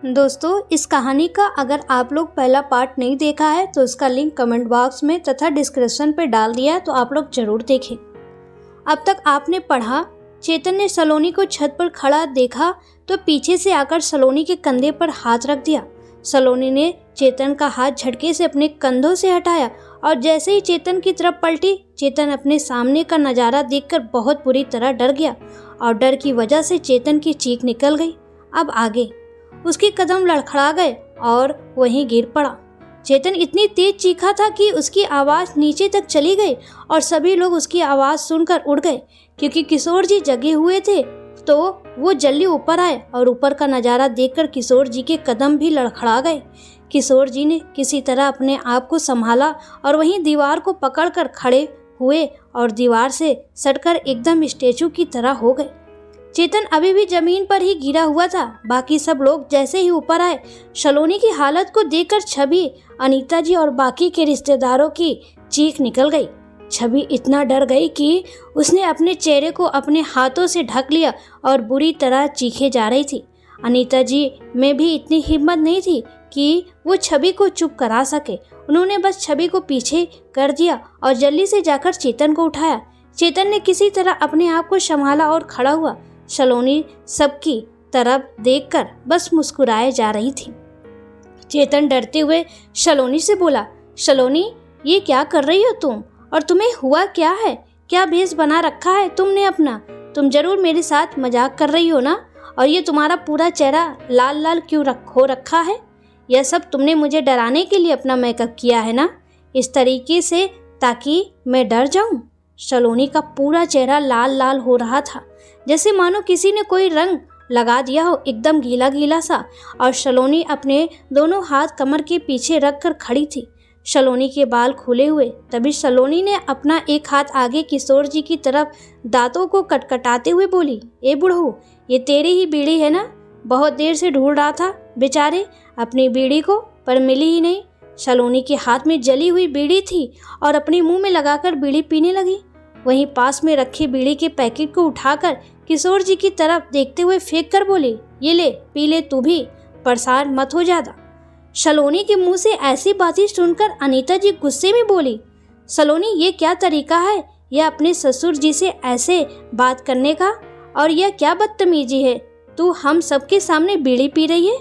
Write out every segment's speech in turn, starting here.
दोस्तों, इस कहानी का अगर आप लोग पहला पार्ट नहीं देखा है तो इसका लिंक कमेंट बॉक्स में तथा डिस्क्रिप्शन पे डाल दिया है, तो आप लोग जरूर देखें। अब तक आपने पढ़ा, चेतन ने सलोनी को छत पर खड़ा देखा तो पीछे से आकर सलोनी के कंधे पर हाथ रख दिया। सलोनी ने चेतन का हाथ झटके से अपने कंधों से हटाया और जैसे ही चेतन की तरफ पलटी, चेतन अपने सामने का नज़ारा देखकर बहुत बुरी तरह डर गया और डर की वजह से चेतन की चीख निकल गई। अब आगे उसके कदम लड़खड़ा गए और वहीं गिर पड़ा। चेतन इतनी तेज चीखा था कि उसकी आवाज़ नीचे तक चली गई और सभी लोग उसकी आवाज़ सुनकर उड़ गए। क्योंकि किशोर जी जगे हुए थे तो वो जल्दी ऊपर आए और ऊपर का नज़ारा देखकर किशोर जी के कदम भी लड़खड़ा गए। किशोर जी ने किसी तरह अपने आप को संभाला और वहीं दीवार को पकड़कर खड़े हुए और दीवार से सटकर एकदम स्टैचू की तरह हो गए। चेतन अभी भी जमीन पर ही गिरा हुआ था। बाकी सब लोग जैसे ही ऊपर आए, सलोनी की हालत को देखकर छवि, अनीता जी और बाकी के रिश्तेदारों की चीख निकल गई। छवि इतना डर गई कि उसने अपने चेहरे को अपने हाथों से ढक लिया और बुरी तरह चीखे जा रही थी। अनीता जी में भी इतनी हिम्मत नहीं थी कि वो छवि को चुप करा सके। उन्होंने बस छवि को पीछे कर दिया और जल्दी से जाकर चेतन को उठाया। चेतन ने किसी तरह अपने आप को संभाला और खड़ा हुआ। सलोनी सबकी तरफ देखकर बस मुस्कुराए जा रही थी। चेतन डरते हुए सलोनी से बोला, सलोनी, ये क्या कर रही हो तुम? और तुम्हें हुआ क्या है? क्या भेष बना रखा है तुमने अपना? तुम जरूर मेरे साथ मजाक कर रही हो ना? और ये तुम्हारा पूरा चेहरा लाल लाल क्यों हो रखा है? यह सब तुमने मुझे डराने के लिए अपना मेकअप किया है ना, इस तरीके से, ताकि मैं डर जाऊं? सलोनी का पूरा चेहरा लाल लाल हो रहा था, जैसे मानो किसी ने कोई रंग लगा दिया हो, एकदम गीला गीला सा। और सलोनी अपने दोनों हाथ कमर के पीछे रख कर खड़ी थी। सलोनी के बाल खुले हुए। तभी सलोनी ने अपना एक हाथ आगे किशोर जी की तरफ दांतों को कटकटाते हुए बोली, ए बुढ़ऊ, ये तेरी ही बीड़ी है ना? बहुत देर से ढूंढ रहा था बेचारे अपनी बीड़ी को, पर मिली ही नहीं। सलोनी के हाथ में जली हुई बीड़ी थी और अपने मुंह में लगाकर बीड़ी पीने लगी। वहीं पास में रखी बीड़ी के पैकेट को उठाकर किशोर जी की तरफ देखते हुए फेंक कर बोली, ये ले, पी ले तू भी, परेशान मत हो ज्यादा। सलोनी के मुंह से ऐसी बातें सुनकर अनीता जी गुस्से में बोली, सलोनी, ये क्या तरीका है यह अपने ससुर जी से ऐसे बात करने का? और यह क्या बदतमीजी है? तू हम सबके सामने बीड़ी पी रही है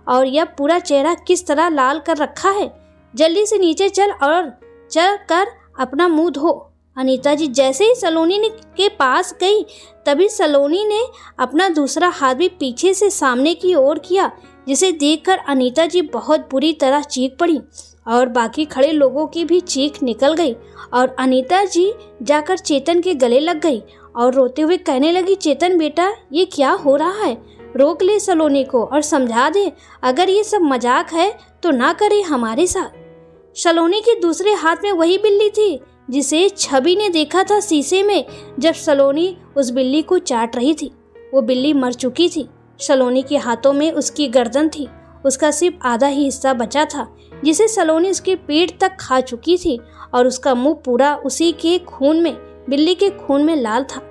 और यह पूरा चेहरा किस तरह लाल कर रखा है? जल्दी से नीचे चल और चल कर अपना मुंह धो। अनीता जी जैसे ही सलोनी के पास गई, तभी सलोनी ने अपना दूसरा हाथ भी पीछे से सामने की ओर किया, जिसे देखकर अनीता जी बहुत बुरी तरह चीख पड़ी और बाकी खड़े लोगों की भी चीख निकल गई। और अनीता जी जाकर चेतन के गले लग गई और रोते हुए कहने लगी, चेतन बेटा, ये क्या हो रहा है? रोक ले सलोनी को और समझा दे, अगर ये सब मजाक है तो ना करे हमारे साथ। सलोनी के दूसरे हाथ में वही बिल्ली थी जिसे छवि ने देखा था शीशे में जब सलोनी उस बिल्ली को चाट रही थी। वो बिल्ली मर चुकी थी। सलोनी के हाथों में उसकी गर्दन थी। उसका सिर्फ आधा ही हिस्सा बचा था, जिसे सलोनी उसके पेट तक खा चुकी थी और उसका मुंह पूरा उसी के खून में, बिल्ली के खून में लाल था।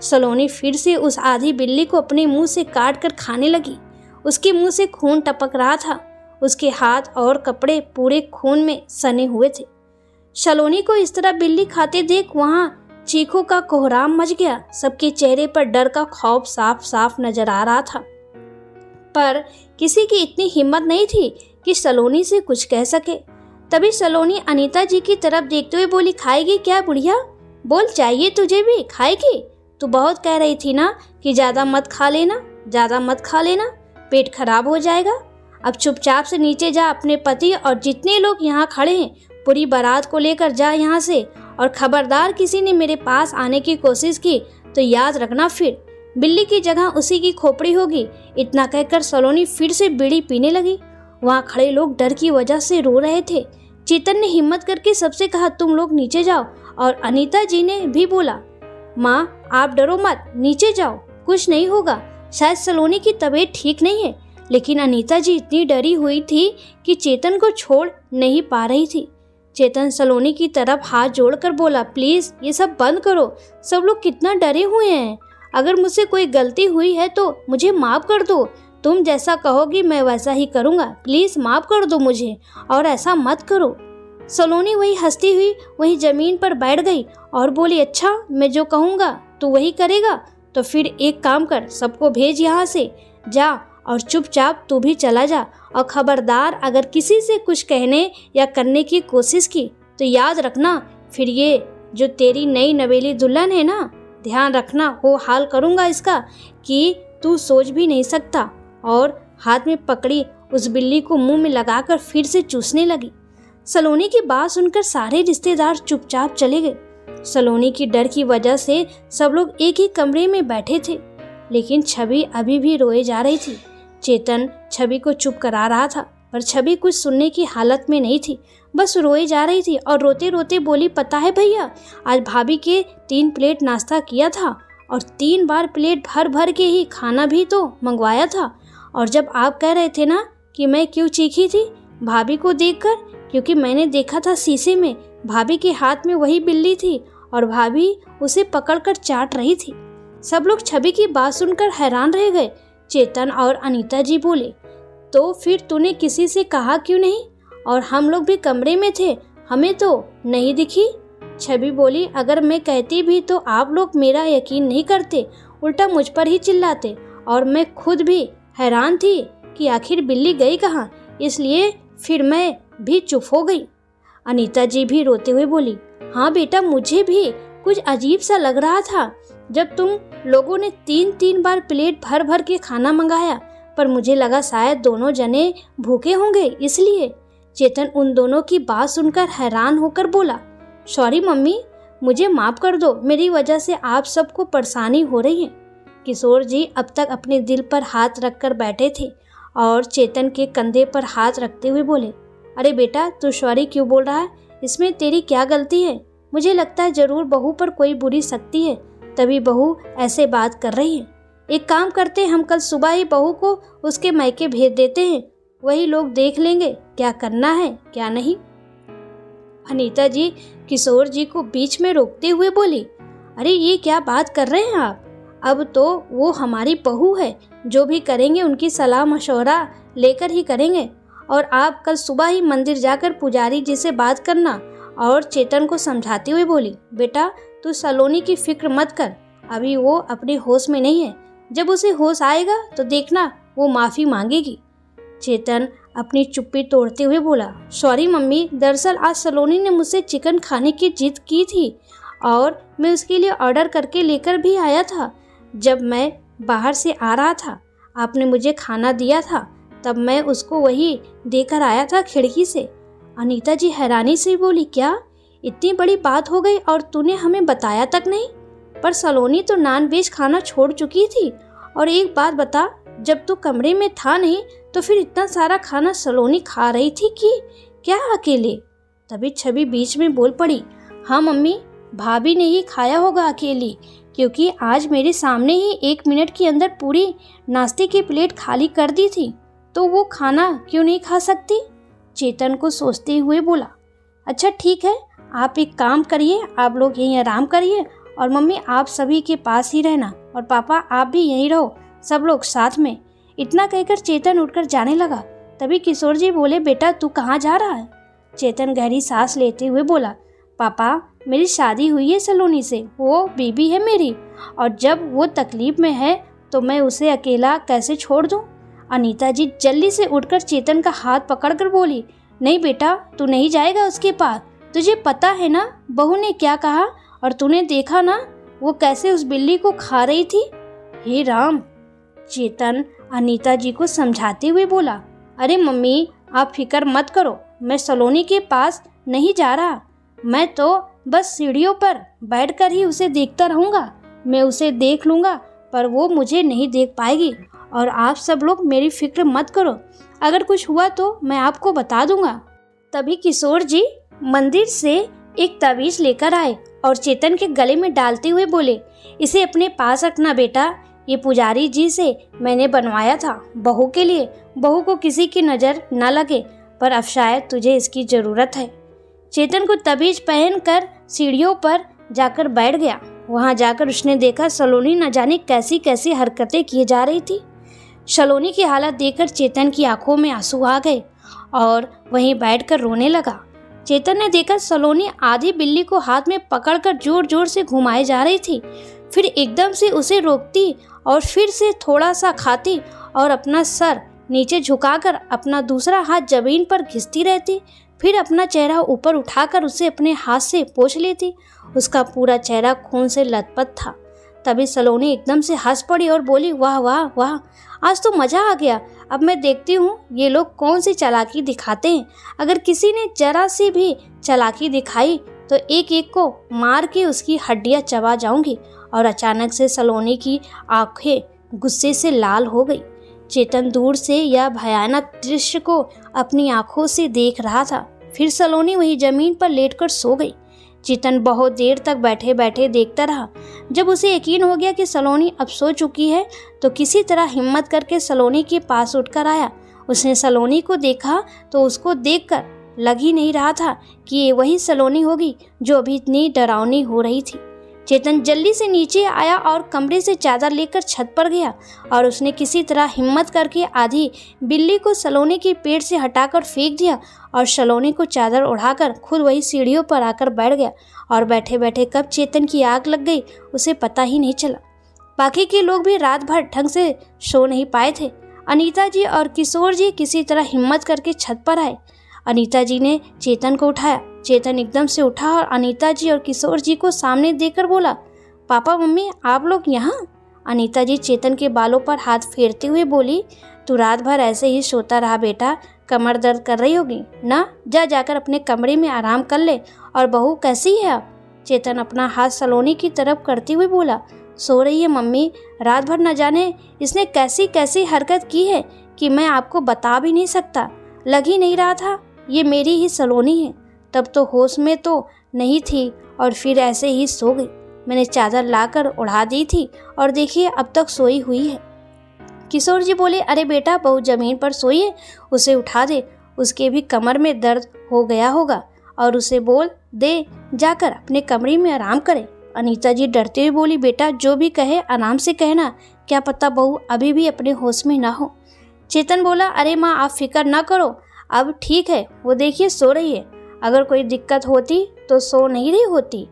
सलोनी फिर से उस आधी बिल्ली को अपने मुंह से काट कर खाने लगी। उसके मुंह से खून टपक रहा था। उसके हाथ और कपड़े पूरे खून में सने हुए थे। सलोनी को इस तरह बिल्ली खाते देख वहाँ चीखों का कोहराम मच गया। सबके चेहरे पर डर का खौफ साफ साफ नजर आ रहा था, पर किसी की इतनी हिम्मत नहीं थी कि सलोनी से कुछ कह सके। तभी सलोनी अनीता जी की तरफ देखते हुए बोली, खाएगी क्या बुढ़िया? बोल, चाहिए तुझे भी? खाएगी? तू बहुत कह रही थी ना कि ज्यादा मत खा लेना, ज्यादा मत खा लेना, पेट खराब हो जाएगा। अब चुपचाप से नीचे जा, अपने पति और जितने लोग यहाँ खड़े हैं पूरी बारात को लेकर जा यहाँ से, और खबरदार किसी ने मेरे पास आने की कोशिश की तो याद रखना, फिर बिल्ली की जगह उसी की खोपड़ी होगी। इतना कहकर सलोनी फिर से बीड़ी पीने लगी। वहाँ खड़े लोग डर की वजह से रो रहे थे। चेतन ने हिम्मत करके सबसे कहा, तुम लोग नीचे जाओ। और अनीता जी ने भी बोला, माँ आप डरो मत, नीचे जाओ, कुछ नहीं होगा। शायद सलोनी की तबीयत ठीक नहीं है। लेकिन अनीता जी इतनी डरी हुई थी कि चेतन को छोड़ नहीं पा रही थी। चेतन सलोनी की तरफ हाथ जोड़कर बोला, प्लीज ये सब बंद करो, सब लोग कितना डरे हुए हैं। अगर मुझसे कोई गलती हुई है तो मुझे माफ कर दो। तुम जैसा कहोगी मैं वैसा ही करूँगा, प्लीज़ माफ़ कर दो मुझे और ऐसा मत करो। सलोनी वही हंसती हुई वही ज़मीन पर बैठ गई और बोली, अच्छा मैं जो कहूँगा तो वही करेगा, तो फिर एक काम कर, सबको भेज यहाँ से, जा और चुपचाप तू भी चला जा, और खबरदार अगर किसी से कुछ कहने या करने की कोशिश की तो याद रखना, फिर ये जो तेरी नई नवेली दुल्हन है ना, ध्यान रखना वो हाल करूँगा इसका कि तू सोच भी नहीं सकता। और हाथ में पकड़ी उस बिल्ली को मुंह में लगाकर फिर से चूसने लगी। सलोनी की बात सुनकर सारे रिश्तेदार चुपचाप चले गए। सलोनी की डर की वजह से सब लोग एक ही कमरे में बैठे थे, लेकिन छवि अभी भी रोए जा रही थी। चेतन छवि को चुप करा रहा था, पर छवि कुछ सुनने की हालत में नहीं थी, बस रोए जा रही थी और रोते रोते बोली, पता है भैया, आज भाभी के 3 प्लेट नाश्ता किया था और 3 बार प्लेट भर भर के ही खाना भी तो मंगवाया था। और जब आप कह रहे थे ना कि मैं क्यों चीखी थी भाभी को देखकर, क्योंकि मैंने देखा था शीशे में भाभी के हाथ में वही बिल्ली थी और भाभी उसे पकड़कर चाट रही थी। सब लोग छवि की बात सुनकर हैरान रह गए। चेतन और अनीता जी बोले, तो फिर तूने किसी से कहा क्यों नहीं? और हम लोग भी कमरे में थे, हमें तो नहीं दिखी। छवि बोली, अगर मैं कहती भी तो आप लोग मेरा यकीन नहीं करते, उल्टा मुझ पर ही चिल्लाते, और मैं खुद भी हैरान थी कि आखिर बिल्ली गई कहाँ, इसलिए फिर मैं भी चुप हो गई। अनीता जी भी रोते हुए बोली, हाँ बेटा, मुझे भी कुछ अजीब सा लग रहा था जब तुम लोगों ने 3-3 बार प्लेट भर भर के खाना मंगाया, पर मुझे लगा शायद दोनों जने भूखे होंगे इसलिए। चेतन उन दोनों की बात सुनकर हैरान होकर बोला, सॉरी मम्मी, मुझे माफ़ कर दो, मेरी वजह से आप सबको परेशानी हो रही है। किशोर जी अब तक अपने दिल पर हाथ रखकर बैठे थे और चेतन के कंधे पर हाथ रखते हुए बोले, अरे बेटा, तू सॉरी क्यों बोल रहा है? इसमें तेरी क्या गलती है? मुझे लगता है जरूर बहू पर कोई बुरी शक्ति है, तभी बहू ऐसे बात कर रही है। एक काम करते, हम कल सुबह ही बहू को उसके मायके भेज देते हैं, वही लोग देख लेंगे क्या करना है क्या नहीं। अनीता जी किशोर जी को बीच में रोकते हुए बोली, अरे ये क्या बात कर रहे हैं आप? अब तो वो हमारी बहू है, जो भी करेंगे उनकी सलाह मशवरा लेकर ही करेंगे, और आप कल सुबह ही मंदिर जाकर पुजारी जी से बात करना। और चेतन को समझाते हुए बोली, बेटा तू सलोनी की फिक्र मत कर, अभी वो अपने होश में नहीं है, जब उसे होश आएगा तो देखना वो माफ़ी मांगेगी। चेतन अपनी चुप्पी तोड़ते हुए बोला, सॉरी मम्मी, दरअसल आज सलोनी ने मुझसे चिकन खाने की जिद की थी और मैं उसके लिए ऑर्डर करके लेकर भी आया था। जब मैं बाहर से आ रहा था, आपने मुझे खाना दिया था, तब मैं उसको वही देकर आया था खिड़की से। अनीता जी हैरानी से बोली, क्या इतनी बड़ी बात हो गई और तूने हमें बताया तक नहीं? पर सलोनी तो नॉनवेज खाना छोड़ चुकी थी। और एक बात बता, जब तू कमरे में था नहीं तो फिर इतना सारा खाना सलोनी खा रही थी कि क्या अकेले? तभी छवि बीच में बोल पड़ी, हाँ मम्मी, भाभी ने ही खाया होगा अकेली, क्योंकि आज मेरे सामने ही 1 मिनट के अंदर पूरी नाश्ते की प्लेट खाली कर दी थी, तो वो खाना क्यों नहीं खा सकती? चेतन को सोचते हुए बोला, अच्छा ठीक है, आप एक काम करिए, आप लोग यहीं आराम करिए और मम्मी आप सभी के पास ही रहना, और पापा आप भी यहीं रहो, सब लोग साथ में। इतना कहकर चेतन उठकर जाने लगा। तभी किशोर जी बोले, बेटा तू कहाँ जा रहा है? चेतन गहरी सांस लेते हुए बोला, पापा मेरी शादी हुई है सलोनी से, वो बीबी है मेरी, और जब वो तकलीफ में है तो मैं उसे अकेला कैसे छोड़ दूँ? अनीता जी जल्दी से उठकर चेतन का हाथ पकड़कर बोली, नहीं बेटा, तू नहीं जाएगा उसके पास, तुझे पता है ना बहू ने क्या कहा, और तूने देखा ना वो कैसे उस बिल्ली को खा रही थी। हे राम! चेतन अनीता जी को समझाते हुए बोला, अरे मम्मी आप फिक्र मत करो, मैं सलोनी के पास नहीं जा रहा, मैं तो बस सीढ़ियों पर बैठकर ही उसे देखता रहूँगा। मैं उसे देख लूँगा पर वो मुझे नहीं देख पाएगी, और आप सब लोग मेरी फिक्र मत करो, अगर कुछ हुआ तो मैं आपको बता दूंगा। तभी किशोर जी मंदिर से एक ताबीज लेकर आए और चेतन के गले में डालते हुए बोले, इसे अपने पास रखना बेटा, ये पुजारी जी से मैंने बनवाया था बहू के लिए, बहू को किसी की नज़र न लगे, पर अब शायद तुझे इसकी ज़रूरत है। चेतन को ताबीज पहनकर सीढ़ियों पर जाकर बैठ गया। वहां जाकर उसने देखा सलोनी न जाने कैसी कैसी हरकतें किए जा रही थी। सलोनी की हालत देखकर चेतन की आंखों में आंसू आ गए और वहीं बैठकर रोने लगा। चेतन ने देखा सलोनी आधी बिल्ली को हाथ में पकड़कर जोर जोर से घुमाए जा रही थी, फिर एकदम से उसे रोकती और फिर से थोड़ा सा खाती और अपना सर नीचे झुकाकर अपना दूसरा हाथ जमीन पर घिसती रहती, फिर अपना चेहरा ऊपर उठाकर उसे अपने हाथ से पोंछ लेती। उसका पूरा चेहरा खून से लथपथ था। तभी सलोनी एकदम से हंस पड़ी और बोली, वाह वाह वाह, आज तो मज़ा आ गया। अब मैं देखती हूँ ये लोग कौन सी चालाकी दिखाते हैं। अगर किसी ने जरा सी भी चालाकी दिखाई तो एक एक को मार के उसकी हड्डियाँ चबा जाऊंगी। और अचानक से सलोनी की आंखें गुस्से से लाल हो गई। चेतन दूर से यह भयानक दृश्य को अपनी आंखों से देख रहा था। फिर सलोनी वहीं जमीन पर लेटकर सो गई। चेतन बहुत देर तक बैठे बैठे देखता रहा। जब उसे यकीन हो गया कि सलोनी अब सो चुकी है तो किसी तरह हिम्मत करके सलोनी के पास उठकर आया। उसने सलोनी को देखा तो उसको देखकर लग ही नहीं रहा था कि ये वही सलोनी होगी जो अभी इतनी डरावनी हो रही थी। चेतन जल्दी से नीचे आया और कमरे से चादर लेकर छत पर गया और उसने किसी तरह हिम्मत करके आधी बिल्ली को सलोनी के पेट से हटाकर फेंक दिया और सलोनी को चादर उड़ाकर खुद वही सीढ़ियों पर आकर बैठ गया। और बैठे बैठे कब चेतन की आग लग गई उसे पता ही नहीं चला। बाकी के लोग भी रात भर ढंग से सो नहीं पाए थे। अनीता जी और किशोर जी किसी तरह हिम्मत करके छत पर आए। अनीता जी ने चेतन को उठाया। चेतन एकदम से उठा और अनीता जी और किशोर जी को सामने देखकर बोला, पापा मम्मी आप लोग यहाँ? अनीता जी चेतन के बालों पर हाथ फेरते हुए बोली, तू रात भर ऐसे ही सोता रहा बेटा, कमर दर्द कर रही होगी ना, जाकर अपने कमरे में आराम कर ले। और बहू कैसी है आप? चेतन अपना हाथ सलोनी की तरफ करते हुए बोला, सो रही है मम्मी, रात भर न जाने इसने कैसी कैसी हरकत की है कि मैं आपको बता भी नहीं सकता। लग ही नहीं रहा था ये मेरी ही सलोनी है। तब तो होश में तो नहीं थी और फिर ऐसे ही सो गई। मैंने चादर लाकर उड़ा दी थी और देखिए अब तक सोई हुई है। किशोर जी बोले, अरे बेटा बहू जमीन पर सोई है, उसे उठा दे, उसके भी कमर में दर्द हो गया होगा, और उसे बोल दे जाकर अपने कमरे में आराम करे। अनीता जी डरते हुए बोली, बेटा जो भी कहे आराम से कहना, क्या पता बहू अभी भी अपने होश में ना हो। चेतन बोला, अरे माँ आप फिक्र ना करो, अब ठीक है, वो देखिए सो रही है, अगर कोई दिक्कत होती तो सो नहीं रही होती।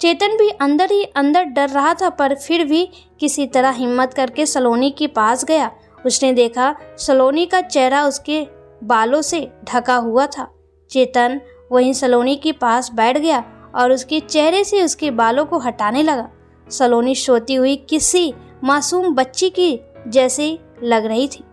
चेतन भी अंदर ही अंदर डर रहा था, पर फिर भी किसी तरह हिम्मत करके सलोनी के पास गया। उसने देखा सलोनी का चेहरा उसके बालों से ढका हुआ था। चेतन वहीं सलोनी के पास बैठ गया और उसके चेहरे से उसके बालों को हटाने लगा। सलोनी सोती हुई किसी मासूम बच्ची की जैसे लग रही थी।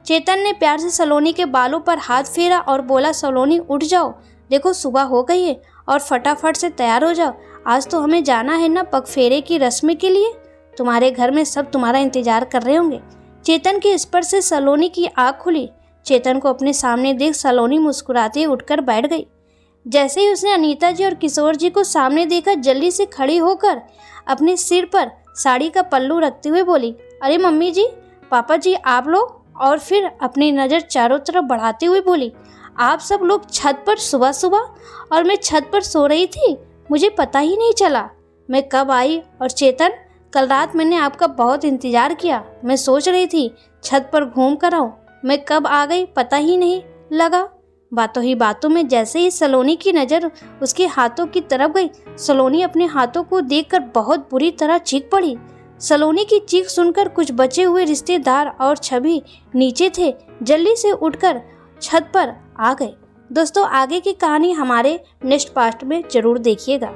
चेतन ने प्यार से सलोनी के बालों पर हाथ फेरा और बोला, सलोनी उठ जाओ, देखो सुबह हो गई है और फटाफट से तैयार हो जाओ, आज तो हमें जाना है ना पगफेरे की रस्म के लिए। तुम्हारे घर में सब तुम्हारा इंतजार कर रहे होंगे। चेतन के स्पर्श से सलोनी की आँख खुली। चेतन को अपने सामने देख सलोनी मुस्कुराते उठकर बैठ गई। जैसे ही उसने अनीता जी और किशोर जी को सामने देखा, जल्दी से खड़ी होकर अपने सिर पर साड़ी का पल्लू रखते हुए बोली, अरे मम्मी जी, पापा जी आप लोग। और फिर अपनी नज़र चारों तरफ बढ़ाते हुए बोली, आप सब लोग छत पर सुबह सुबह, और मैं छत पर सो रही थी, मुझे पता ही नहीं चला मैं कब आई। और चेतन कल रात मैंने आपका बहुत इंतज़ार किया, मैं सोच रही थी छत पर घूम कर आऊँ, मैं कब आ गई पता ही नहीं लगा। बातों ही बातों में जैसे ही सलोनी की नज़र उसके हाथों की तरफ गई, सलोनी अपने हाथों को देखकर बहुत बुरी तरह चीख पड़ी। सलोनी की चीख सुनकर कुछ बचे हुए रिश्तेदार और छवि नीचे थे, जल्दी से उठकर छत पर आ गए। दोस्तों आगे की कहानी हमारे नेक्स्ट पार्ट में जरूर देखिएगा।